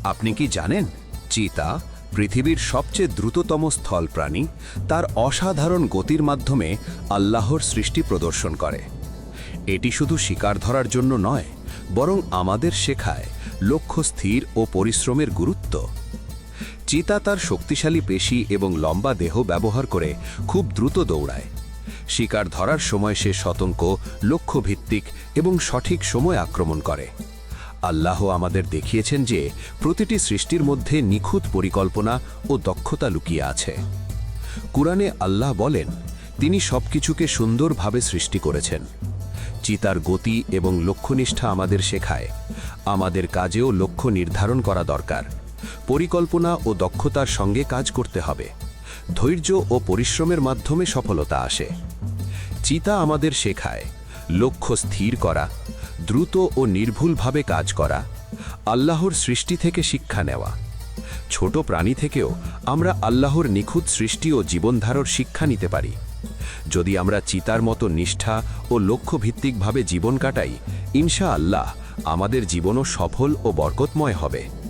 আপনি কি জানেন চিতা পৃথিবীর সবচেয়ে দ্রুততম স্থল প্রাণী, তার অসাধারণ গতির মাধ্যমে আল্লাহর সৃষ্টি প্রদর্শন করে। এটি শুধু শিকার ধরার জন্য নয়, বরং আমাদের শেখায় লক্ষ্য স্থির ও পরিশ্রমের গুরুত্ব। চিতা তার শক্তিশালী পেশি এবং লম্বা দেহ ব্যবহার করে খুব দ্রুত দৌড়ায়। শিকার ধরার সময় সে সতর্ক, লক্ষ্যভিত্তিক এবং সঠিক সময় আক্রমণ করে। আল্লাহ আমাদের দেখিয়েছেন যে প্রতিটি সৃষ্টির মধ্যে নিখুঁত পরিকল্পনা ও দক্ষতা লুকিয়ে আছে। কুরআনে আল্লাহ বলেন, তিনি সবকিছুকে সুন্দরভাবে সৃষ্টি করেছেন। চিতার গতি এবং লক্ষ্যনিষ্ঠা আমাদের শেখায় আমাদের কাজেও লক্ষ্য নির্ধারণ করা দরকার। পরিকল্পনা ও দক্ষতার সঙ্গে কাজ করতে হবে। ধৈর্য ও পরিশ্রমের মাধ্যমে সফলতা আসে। চিতা আমাদের শেখায় লক্ষ্য স্থির করা, দ্রুত ও নির্ভুলভাবে কাজ করা, আল্লাহর সৃষ্টি থেকে শিক্ষা নেওয়া। ছোট প্রাণী থেকেও আমরা আল্লাহর নিখুঁত সৃষ্টি ও জীবনধারার শিক্ষা নিতে পারি। যদি আমরা চিতার মতো নিষ্ঠা ও লক্ষ্যভিত্তিকভাবে জীবন কাটাই, ইনশাআল্লাহ আমাদের জীবনও সফল ও বরকতময় হবে।